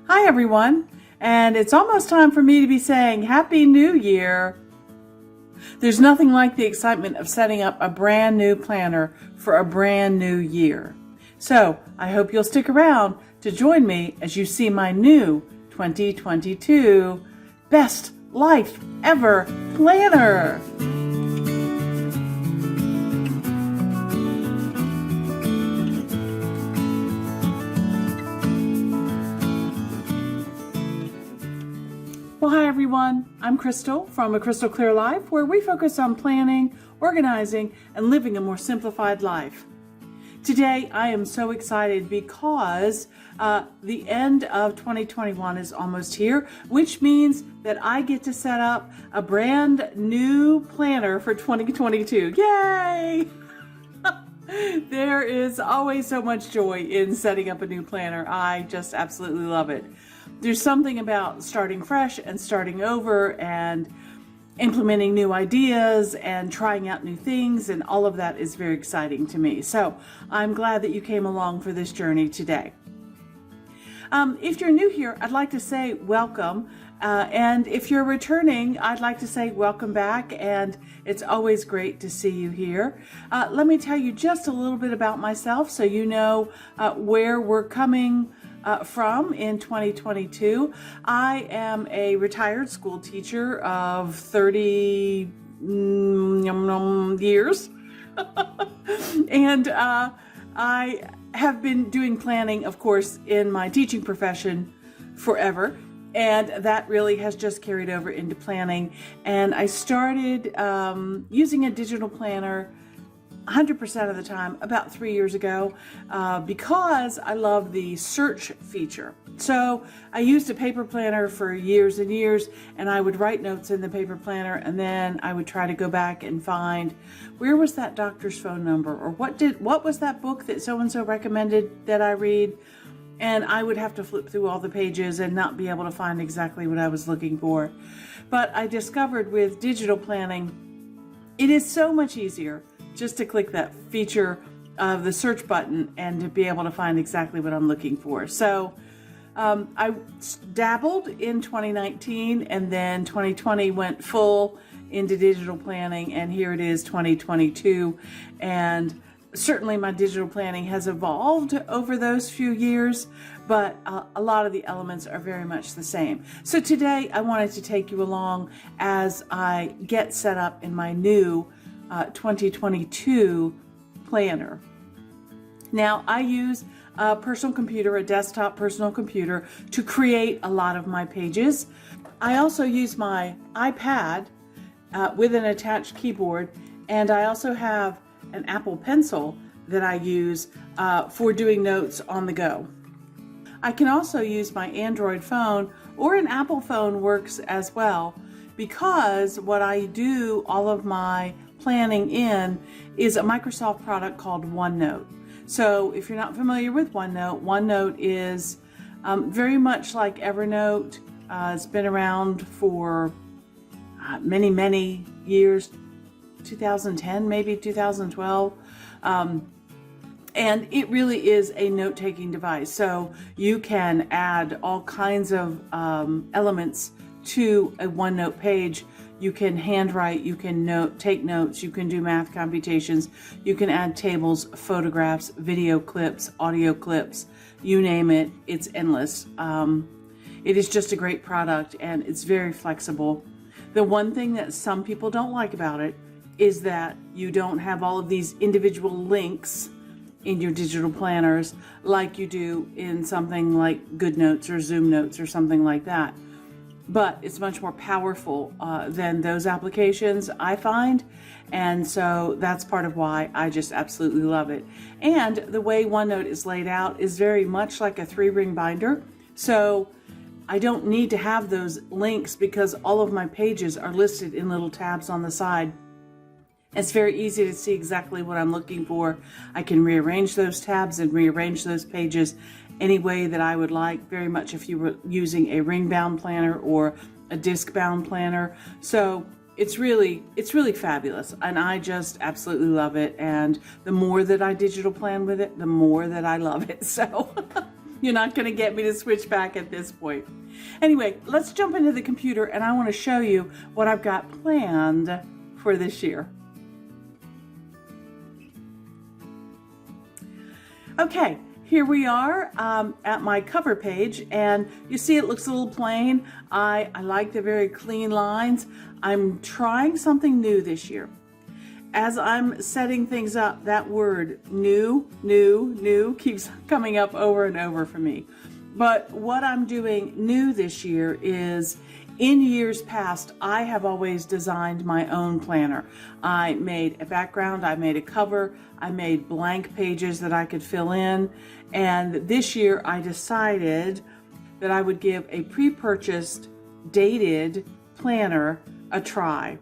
Hi everyone, and it's almost time for me to be saying Happy New Year. There's nothing like the excitement of setting up a brand new planner for a brand new year. So I hope you'll stick around to join me as you see my new 2022 Best Life Ever Planner. Well, hi everyone. I'm Crystal from A Crystal Clear Life, where we focus on planning, organizing, and living a more simplified life. Today, I am so excited because the end of 2021 is almost here, which means that I get to set up a brand new planner for 2022. Yay! There is always so much joy in setting up a new planner. I just absolutely love it. There's something about starting fresh and starting over and implementing new ideas and trying out new things, and all of that is very exciting to me. So I'm glad that you came along for this journey today. If you're new here, I'd like to say welcome. And if you're returning, I'd like to say welcome back, and it's always great to see you here. Let me tell you just a little bit about myself so you know where we're coming from in 2022. I am a retired school teacher of 30 years. And I have been doing planning, of course, in my teaching profession forever. And that really has just carried over into planning. And I started using a digital planner 100% of the time about 3 years ago because I love the search feature. So I used a paper planner for years and years, and I would write notes in the paper planner, and then I would try to go back and find where was that doctor's phone number, or what was that book that so-and-so recommended that I read. And I would have to flip through all the pages and not be able to find exactly what I was looking for. But I discovered with digital planning, it is so much easier just to click that feature of the search button and to be able to find exactly what I'm looking for. So I dabbled in 2019, and then 2020 went full into digital planning, and here it is 2022. And certainly my digital planning has evolved over those few years, but a lot of the elements are very much the same. So today I wanted to take you along as I get set up in my new 2022 planner. Now I use a personal computer, a desktop personal computer, to create a lot of my pages. I also use my iPad with an attached keyboard, and I also have an Apple Pencil that I use for doing notes on the go. I can also use my Android phone, or an Apple phone works as well, because what I do all of my planning in is a Microsoft product called OneNote. So if you're not familiar with OneNote, OneNote is very much like Evernote. It's been around for many, many years, 2010, maybe 2012. And it really is a note-taking device. So you can add all kinds of elements to a OneNote page. You can handwrite, you can take notes, you can do math computations, you can add tables, photographs, video clips, audio clips, you name it, it's endless. It is just a great product, and it's very flexible. The one thing that some people don't like about it is that you don't have all of these individual links in your digital planners like you do in something like GoodNotes or Zoom Notes or something like that. But it's much more powerful than those applications, I find. And so that's part of why I just absolutely love it. And the way OneNote is laid out is very much like a 3-ring binder. So I don't need to have those links because all of my pages are listed in little tabs on the side. It's very easy to see exactly what I'm looking for. I can rearrange those tabs and rearrange those pages any way that I would like, very much if you were using a ring-bound planner or a disc-bound planner. So it's really fabulous, and I just absolutely love it. And the more that I digital plan with it, the more that I love it. So You're not going to get me to switch back at this point. Anyway, let's jump into the computer and I want to show you what I've got planned for this year. Okay, here we are at my cover page, and you see it looks a little plain. I like the very clean lines. I'm trying something new this year. As I'm setting things up, that word new keeps coming up over and over for me. But what I'm doing new this year is, in years past, I have always designed my own planner. I made a background, I made a cover, I made blank pages that I could fill in, and this year I decided that I would give a pre-purchased, dated planner a try.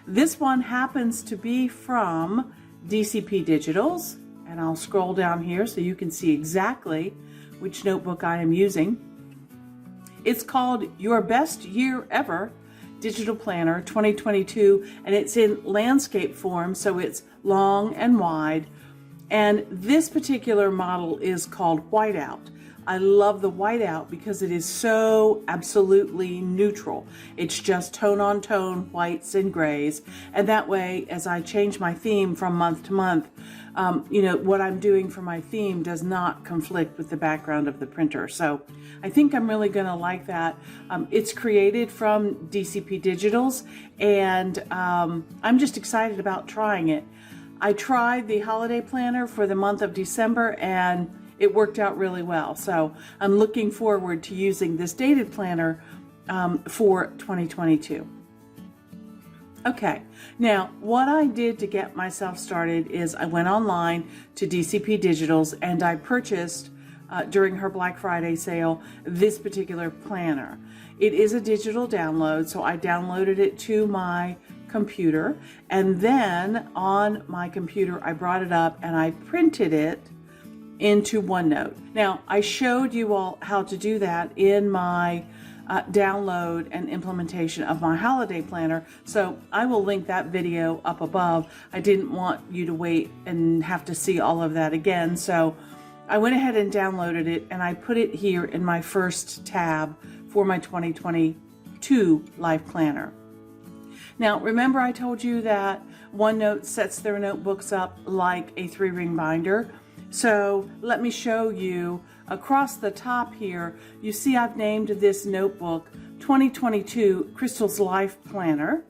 This one happens to be from DCP Digitals, and I'll scroll down here so you can see exactly which notebook I am using. It's called Your Best Year Ever Digital Planner 2022, and it's in landscape form, so it's long and wide. And this particular model is called Whiteout. I love the whiteout because it is so absolutely neutral. It's just tone on tone, whites and grays. And that way, as I change my theme from month to month, what I'm doing for my theme does not conflict with the background of the printer. So I think I'm really going to like that. It's created from DCP Digitals, and I'm just excited about trying it. I tried the holiday planner for the month of December, and it worked out really well. So I'm looking forward to using this dated planner for 2022. Okay, now what I did to get myself started is I went online to DCP Digitals and I purchased during her Black Friday sale this particular planner. It is a digital download, so I downloaded it to my computer, and then on my computer I brought it up and I printed it into OneNote. Now, I showed you all how to do that in my download and implementation of my holiday planner, so I will link that video up above. I didn't want you to wait and have to see all of that again, so I went ahead and downloaded it and I put it here in my first tab for my 2022 life planner. Now, remember I told you that OneNote sets their notebooks up like a 3-ring binder. So let me show you across the top here. You see I've named this notebook 2022 Crystal's Life Planner,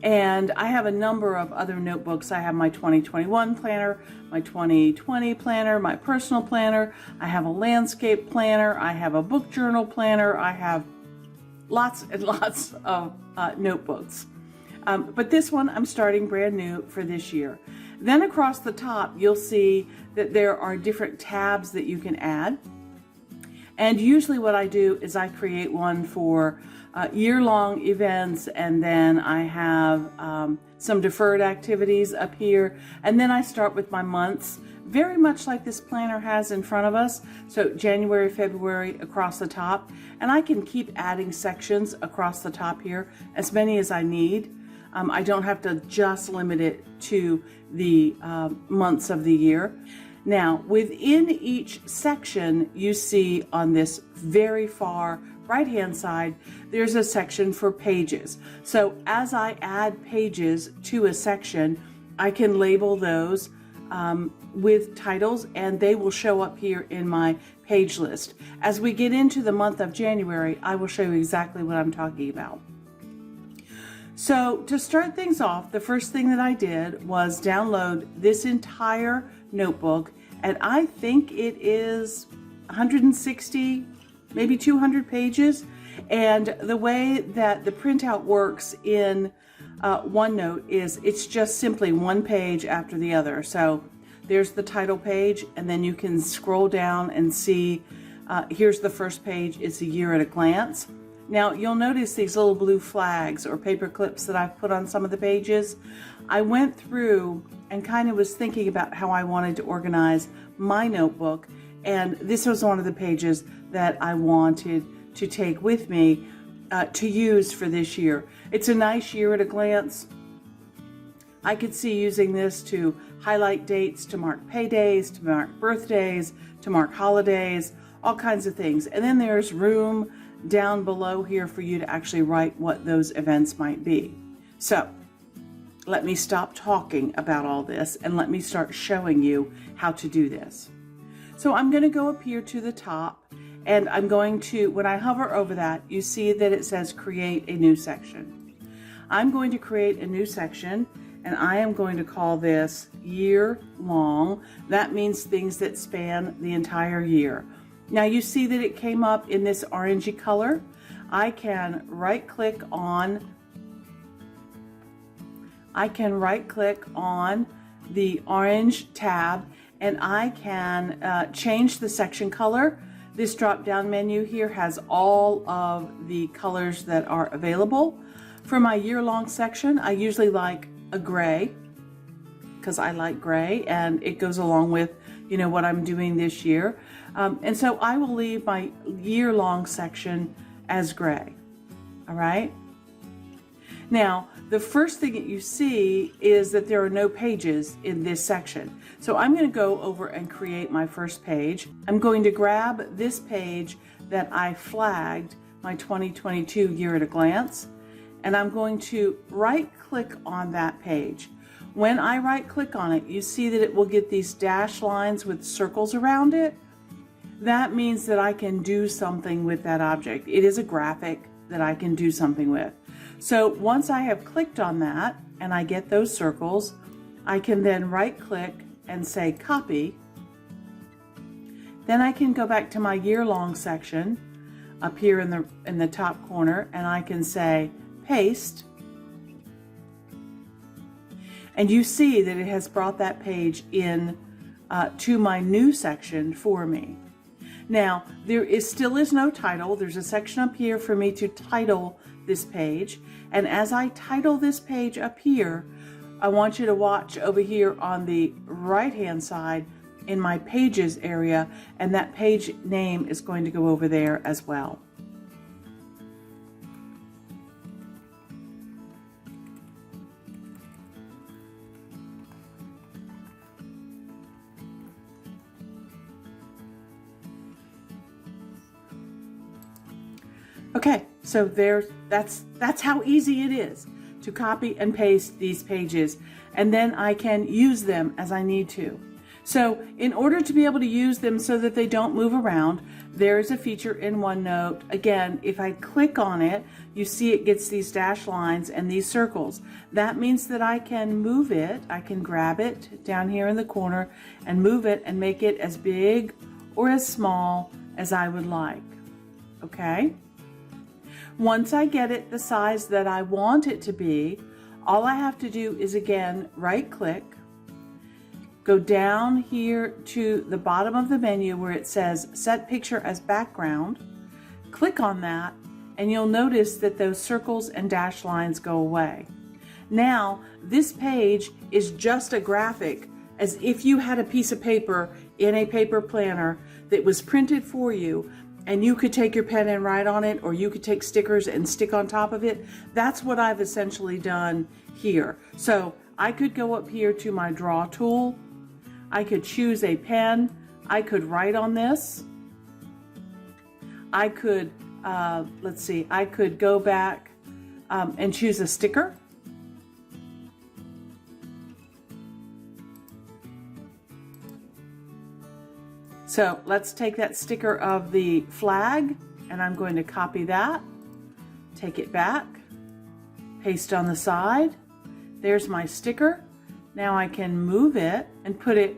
and I have a number of other notebooks. I have my 2021 planner, my 2020 planner, my personal planner, I have a landscape planner, I have a book journal planner, I have lots and lots of notebooks. But this one I'm starting brand new for this year. Then across the top, you'll see that there are different tabs that you can add. And usually what I do is I create one for year-long events, and then I have some deferred activities up here. And then I start with my months, very much like this planner has in front of us. So January, February across the top. And I can keep adding sections across the top here, as many as I need. I don't have to just limit it to the months of the year. Now, within each section, you see on this very far right-hand side, there's a section for pages. So as I add pages to a section, I can label those with titles, and they will show up here in my page list. As we get into the month of January, I will show you exactly what I'm talking about. So to start things off, the first thing that I did was download this entire notebook, and I think it is 160, maybe 200 pages. And the way that the printout works in OneNote is it's just simply one page after the other. So there's the title page, and then you can scroll down and see, here's the first page, it's a year at a glance. Now you'll notice these little blue flags or paper clips that I've put on some of the pages. I went through and kind of was thinking about how I wanted to organize my notebook, and this was one of the pages that I wanted to take with me to use for this year. It's a nice year at a glance. I could see using this to highlight dates, to mark paydays, to mark birthdays, to mark holidays, all kinds of things. And then there's room down below here for you to actually write what those events might be. So let me stop talking about all this and let me start showing you how to do this. So I'm going to go up here to the top, and I'm going to, when I hover over that, you see that it says create a new section. I'm going to create a new section, and I am going to call this year long. That means things that span the entire year. Now you see that it came up in this orangey color. I can right click on the orange tab, and I can change the section color. This drop down menu here has all of the colors that are available. For my year long section, I usually like a gray, because I like gray and it goes along with, you know, what I'm doing this year. And so I will leave my year long section as gray. All right. Now, the first thing that you see is that there are no pages in this section. So I'm going to go over and create my first page. I'm going to grab this page that I flagged, my 2022 year at a glance, and I'm going to right click on that page. When I right click on it, you see that it will get these dashed lines with circles around it. That means that I can do something with that object. It is a graphic that I can do something with. So once I have clicked on that and I get those circles, I can then right click and say copy. Then I can go back to my year long section up here in the top corner, and I can say paste. And you see that it has brought that page in to my new section for me. Now, there still is no title. There's a section up here for me to title this page. And as I title this page up here, I want you to watch over here on the right-hand side in my pages area, and that page name is going to go over there as well. Okay, so that's how easy it is to copy and paste these pages, and then I can use them as I need to. So in order to be able to use them so that they don't move around, there's a feature in OneNote. Again, if I click on it, you see it gets these dashed lines and these circles. That means that I can move it. I can grab it down here in the corner and move it and make it as big or as small as I would like. Okay? Once I get it the size that I want it to be, all I have to do is again right click, go down here to the bottom of the menu where it says set picture as background, click on that, and you'll notice that those circles and dashed lines go away. Now this page is just a graphic, as if you had a piece of paper in a paper planner that was printed for you, and you could take your pen and write on it, or you could take stickers and stick on top of it. That's what I've essentially done here. So I could go up here to my draw tool. I could choose a pen. I could write on this. I could, let's see, I could go back and choose a sticker. So let's take that sticker of the flag, and I'm going to copy that, take it back, paste on the side. There's my sticker. Now I can move it and put it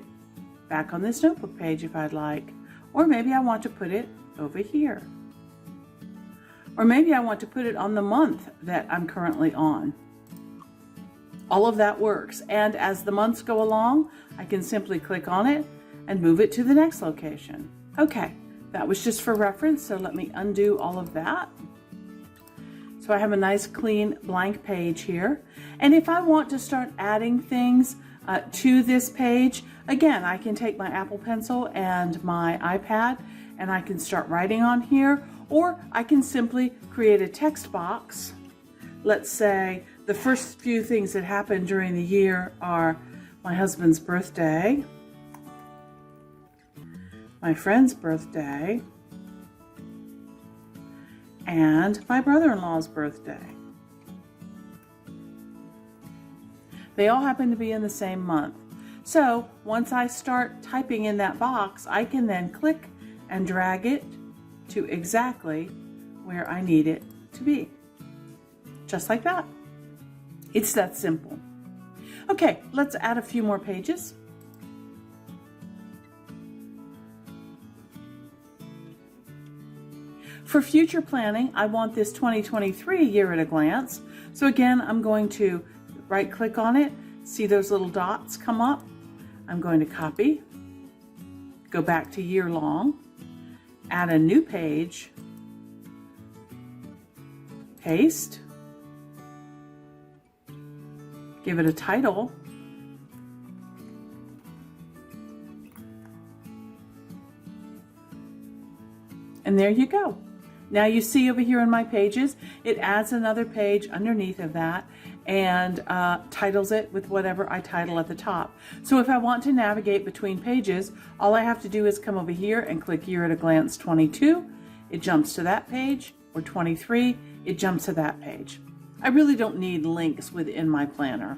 back on this notebook page if I'd like. Or maybe I want to put it over here. Or maybe I want to put it on the month that I'm currently on. All of that works. And as the months go along, I can simply click on it and move it to the next location. Okay, that was just for reference, so let me undo all of that. So I have a nice clean blank page here. And if I want to start adding things to this page, again, I can take my Apple Pencil and my iPad and I can start writing on here, or I can simply create a text box. Let's say the first few things that happen during the year are my husband's birthday, my friend's birthday, and my brother-in-law's birthday. They all happen to be in the same month. So once I start typing in that box, I can then click and drag it to exactly where I need it to be. Just like that. It's that simple. Okay, let's add a few more pages. For future planning, I want this 2023 year at a glance. So again, I'm going to right click on it, see those little dots come up. I'm going to copy, go back to year long, add a new page, paste, give it a title, and there you go. Now you see over here in my pages, it adds another page underneath of that and titles it with whatever I title at the top. So if I want to navigate between pages, all I have to do is come over here and click Year at a Glance 22. It jumps to that page, or 23, it jumps to that page. I really don't need links within my planner.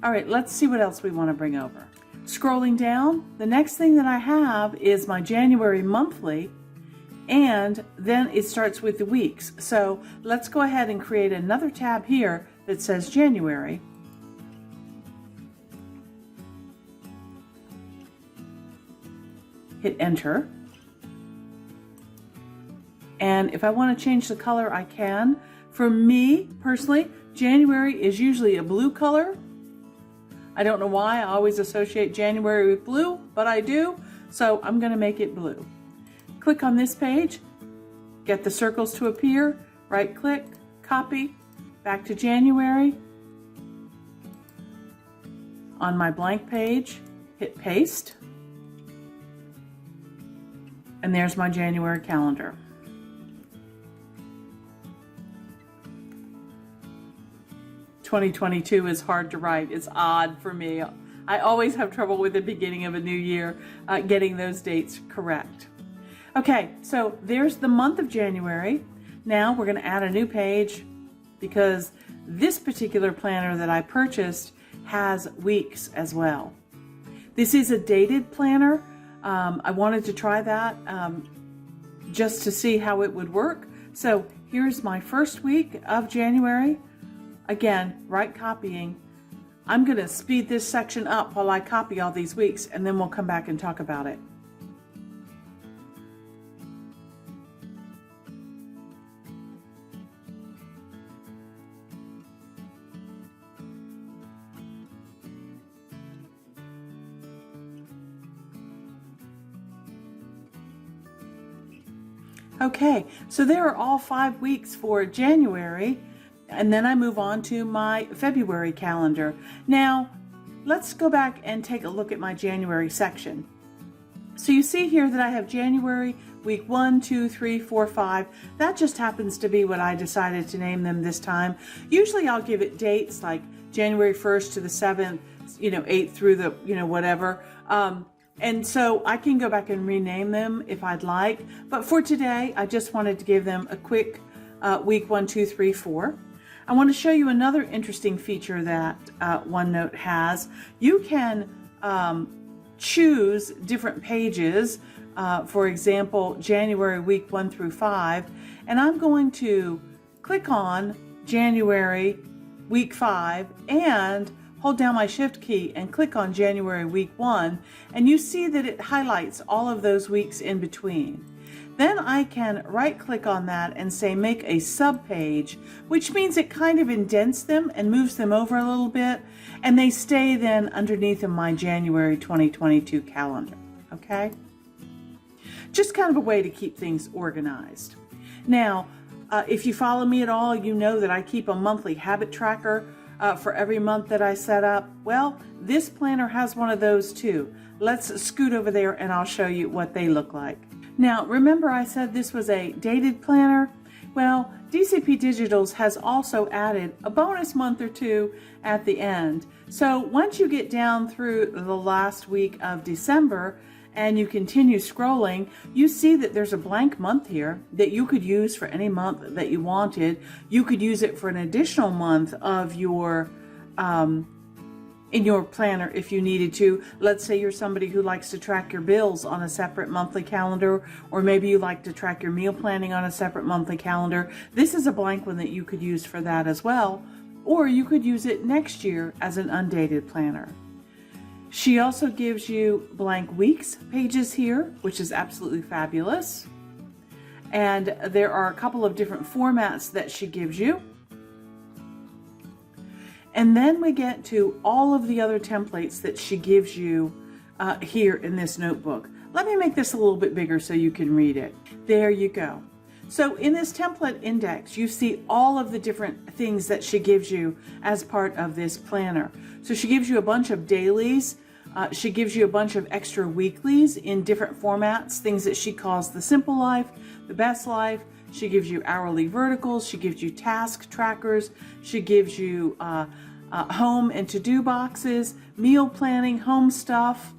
All right, let's see what else we want to bring over. Scrolling down, the next thing that I have is my January monthly, and then it starts with the weeks. So let's go ahead and create another tab here that says January. Hit enter. And if I want to change the color, I can. For me, personally, January is usually a blue color. I don't know why I always associate January with blue, but I do. So I'm going to make it blue. Click on this page, get the circles to appear, right click, copy, back to January. On my blank page, hit paste. And there's my January calendar. "2022 is hard to write. It's odd for me. I always have trouble with the beginning of a new year getting those dates correct. Okay, so there's the month of January. Now we're going to add a new page because this particular planner that I purchased has weeks as well. This is a dated planner. I wanted to try that just to see how it would work. So here's my first week of January. Again, right copying. I'm going to speed this section up while I copy all these weeks, and then we'll come back and talk about it. Okay, so there are all 5 weeks for January, and then I move on to my February calendar. Now, let's go back and take a look at my January section. So you see here that I have January, week 1, 2, 3, 4, 5. That just happens to be what I decided to name them this time. Usually I'll give it dates like January 1st to the 7th, 8th through the, whatever. And so I can go back and rename them if I'd like. But for today, I just wanted to give them a quick week 1, 2, 3, 4. I want to show you another interesting feature that OneNote has. You can choose different pages. For example, January week 1 through 5. And I'm going to click on January week 5 and hold down my shift key and click on January week 1, and you see that it highlights all of those weeks in between. Then I can right click on that and say make a subpage, which means it kind of indents them and moves them over a little bit, and they stay then underneath of my January 2022 calendar. Okay? Just kind of a way to keep things organized. Now, if you follow me at all, you know that I keep a monthly habit tracker for every month that I set up. Well, this planner has one of those too. Let's scoot over there and I'll show you what they look like. Now, remember I said this was a dated planner? Well, DCP Digitals has also added a bonus month or two at the end. So once you get down through the last week of December and you continue scrolling, you see that there's a blank month here that you could use for any month that you wanted. You could use it for an additional month of your in your planner if you needed to. Let's say you're somebody who likes to track your bills on a separate monthly calendar, or maybe you like to track your meal planning on a separate monthly calendar. This is a blank one that you could use for that as well, or you could use it next year as an undated planner. She also gives you blank weeks pages here, which is absolutely fabulous. And there are a couple of different formats that she gives you. And then we get to all of the other templates that she gives you here in this notebook. Let me make this a little bit bigger so you can read it. There you go. So in this template index, you see all of the different things that she gives you as part of this planner. So she gives you a bunch of dailies. She gives you a bunch of extra weeklies in different formats, things that she calls the simple life, the best life. She gives you hourly verticals. She gives you task trackers. She gives you home and to-do boxes, meal planning, home stuff.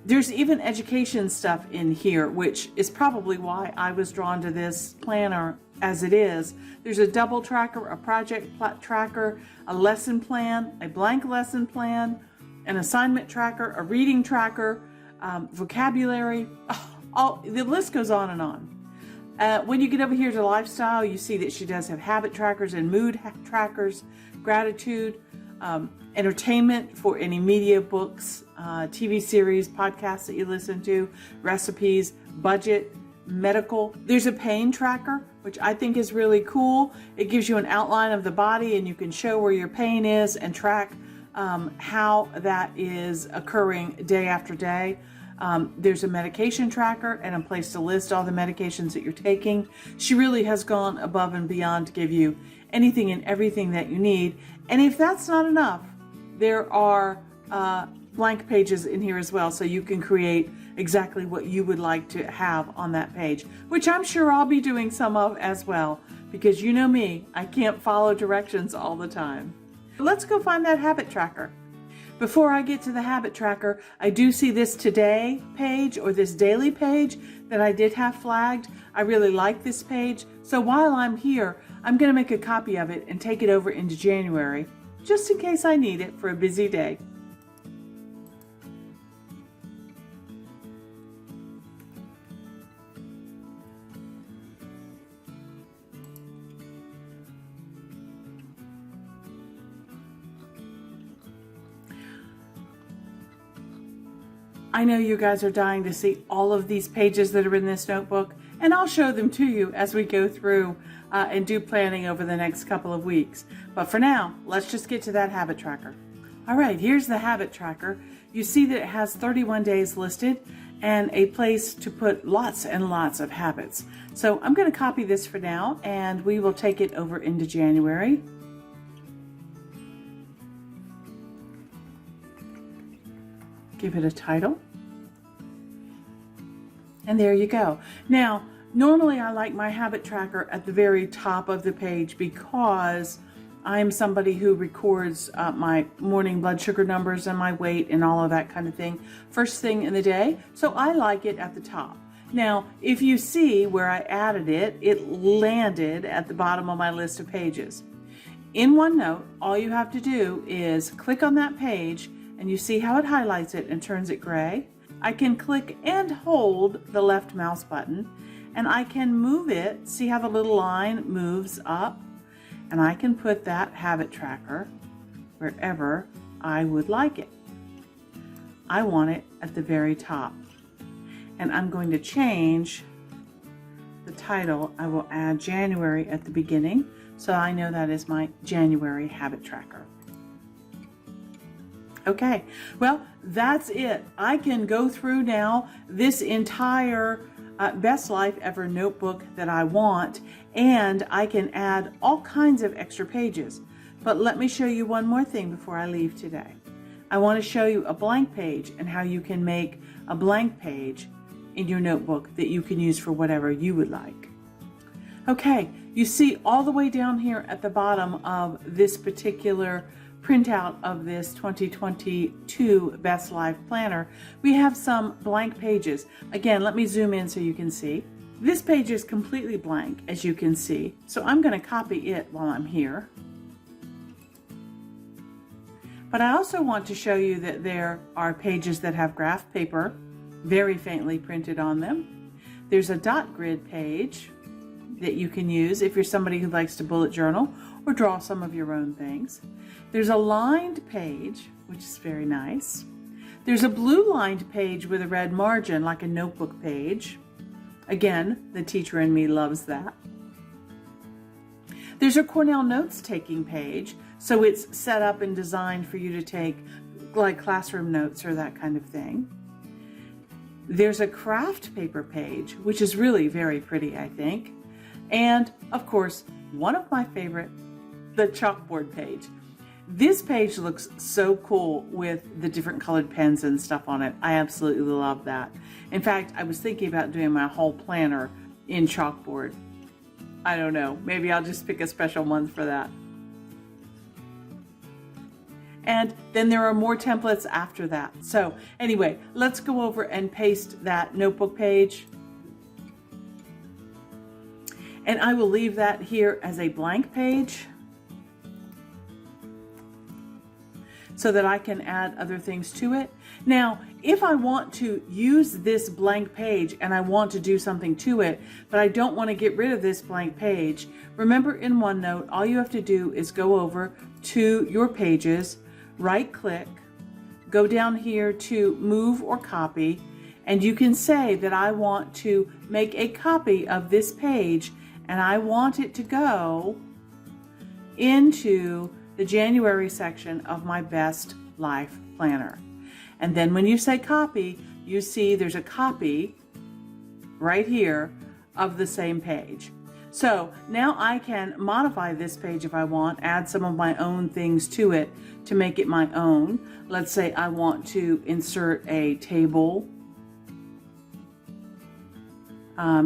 There's even education stuff in here, which is probably why I was drawn to this planner as it is. There's a double tracker, a project tracker, a lesson plan, a blank lesson plan, an assignment tracker, a reading tracker, vocabulary. The list goes on and on. When you get over here to lifestyle, you see that she does have habit trackers and mood trackers, gratitude, entertainment for any media, books, TV series, podcasts that you listen to, recipes, budget, medical. There's a pain tracker, which I think is really cool. It gives you an outline of the body and you can show where your pain is and track how that is occurring day after day. There's a medication tracker and a place to list all the medications that you're taking. She really has gone above and beyond to give you anything and everything that you need. And if that's not enough, there are blank pages in here as well, so you can create exactly what you would like to have on that page, which I'm sure I'll be doing some of as well, because you know me, I can't follow directions all the time. Let's go find that habit tracker. Before I get to the habit tracker, I do see this today page or this daily page that I did have flagged. I really like this page. So while I'm here, I'm going to make a copy of it and take it over into January, just in case I need it for a busy day. I know you guys are dying to see all of these pages that are in this notebook, and I'll show them to you as we go through and do planning over the next couple of weeks. But for now, let's just get to that habit tracker. All right, here's the habit tracker. You see that it has 31 days listed and a place to put lots and lots of habits. So I'm going to copy this for now, and we will take it over into January. Give it a title. And there you go. Now, normally I like my habit tracker at the very top of the page because I'm somebody who records my morning blood sugar numbers and my weight and all of that kind of thing first thing in the day. So I like it at the top. Now, if you see where I added it, it landed at the bottom of my list of pages. In OneNote, all you have to do is click on that page, and you see how it highlights it and turns it gray. I can click and hold the left mouse button, and I can move it. See how the little line moves up? And I can put that habit tracker wherever I would like it. I want it at the very top. And I'm going to change the title. I will add January at the beginning, so I know that is my January habit tracker. Okay, well, that's it. I can go through now this entire Best Life Ever notebook that I want, and I can add all kinds of extra pages. But let me show you one more thing before I leave today. I want to show you a blank page and how you can make a blank page in your notebook that you can use for whatever you would like. Okay, you see all the way down here at the bottom of this particular printout of this 2022 Best Life Planner, we have some blank pages. Again, let me zoom in so you can see. This page is completely blank, as you can see, so I'm going to copy it while I'm here. But I also want to show you that there are pages that have graph paper very faintly printed on them. There's a dot grid page that you can use if you're somebody who likes to bullet journal or draw some of your own things. There's a lined page, which is very nice. There's a blue lined page with a red margin, like a notebook page. Again, the teacher in me loves that. There's a Cornell notes taking page, so it's set up and designed for you to take like classroom notes or that kind of thing. There's a craft paper page, which is really very pretty, I think. And of course, one of my favorite, the chalkboard page. This page looks so cool with the different colored pens and stuff on it. I absolutely love that. In fact, I was thinking about doing my whole planner in chalkboard. I don't know, maybe I'll just pick a special month for that. And then there are more templates after that. So anyway, let's go over and paste that notebook page. And I will leave that here as a blank page so that I can add other things to it. Now, if I want to use this blank page and I want to do something to it, but I don't want to get rid of this blank page, remember in OneNote, all you have to do is go over to your pages, right click, go down here to move or copy, and you can say that I want to make a copy of this page and I want it to go into the January section of my Best Life Planner. And then when you say copy, you see there's a copy right here of the same page. So now I can modify this page if I want, add some of my own things to it to make it my own. Let's say I want to insert a table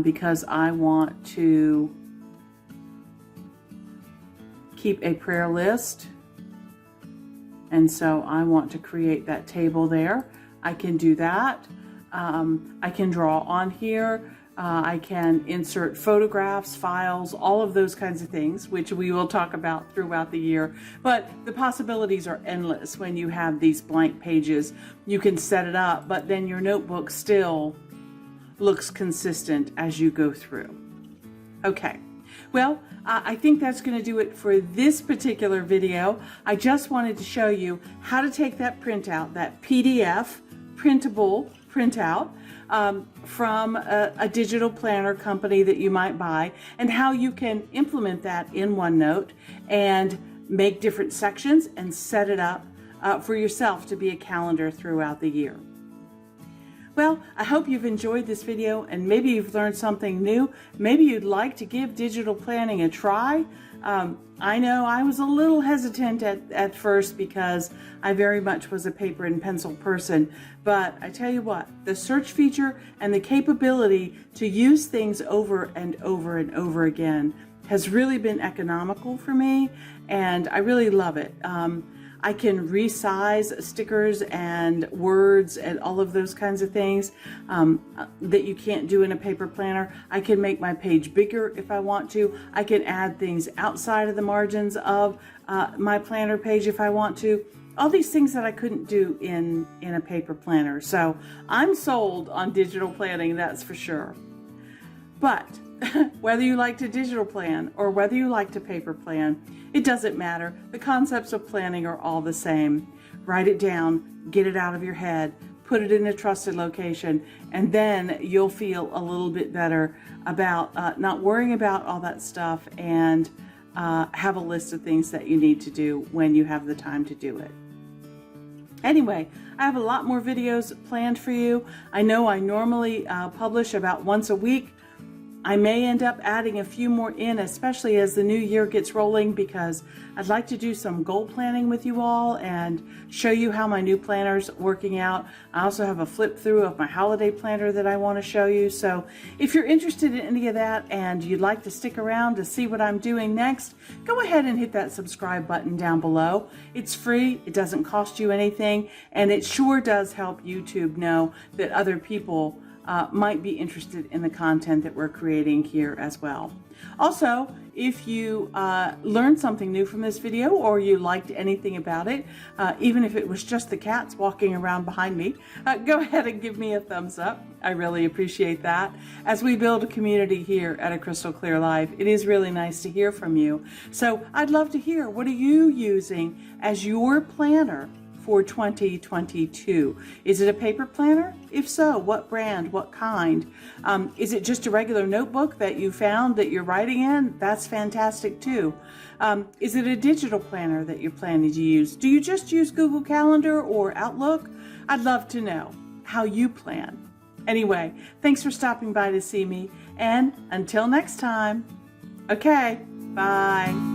because I want to keep a prayer list. And so I want to create that table there. I can do that. I can draw on here. I can insert photographs, files, all of those kinds of things, which we will talk about throughout the year. But the possibilities are endless when you have these blank pages. You can set it up, but then your notebook still looks consistent as you go through. Okay. Well, I think that's going to do it for this particular video. I just wanted to show you how to take that printout, that PDF printable printout from a digital planner company that you might buy, and how you can implement that in OneNote and make different sections and set it up for yourself to be a calendar throughout the year. Well, I hope you've enjoyed this video and maybe you've learned something new. Maybe you'd like to give digital planning a try. I know I was a little hesitant at first because I very much was a paper and pencil person, but I tell you what, the search feature and the capability to use things over and over and over again has really been economical for me, and I really love it. I can resize stickers and words and all of those kinds of things that you can't do in a paper planner. I can make my page bigger if I want to. I can add things outside of the margins of my planner page if I want to. All these things that I couldn't do in a paper planner. So I'm sold on digital planning, that's for sure. But whether you like to digital plan or whether you like to paper plan, it doesn't matter. The concepts of planning are all the same. Write it down, get it out of your head, put it in a trusted location, and then you'll feel a little bit better about not worrying about all that stuff, and have a list of things that you need to do when you have the time to do it. Anyway, I have a lot more videos planned for you. I know I normally publish about once a week. I may end up adding a few more in, especially as the new year gets rolling, because I'd like to do some goal planning with you all and show you how my new planner's working out. I also have a flip through of my holiday planner that I want to show you. So if you're interested in any of that and you'd like to stick around to see what I'm doing next, go ahead and hit that subscribe button down below. It's free, it doesn't cost you anything, and it sure does help YouTube know that other people might be interested in the content that we're creating here as well. Also, if you learned something new from this video or you liked anything about it, even if it was just the cats walking around behind me, go ahead and give me a thumbs up. I really appreciate that. As we build a community here at A Crystal Clear Life, it is really nice to hear from you. So I'd love to hear, what are you using as your planner for 2022? Is it a paper planner? If so, what brand, what kind? Is it just a regular notebook that you found that you're writing in? That's fantastic too. Is it a digital planner that you're planning to use? Do you just use Google Calendar or Outlook? I'd love to know how you plan. Anyway, thanks for stopping by to see me, and until next time, okay, bye.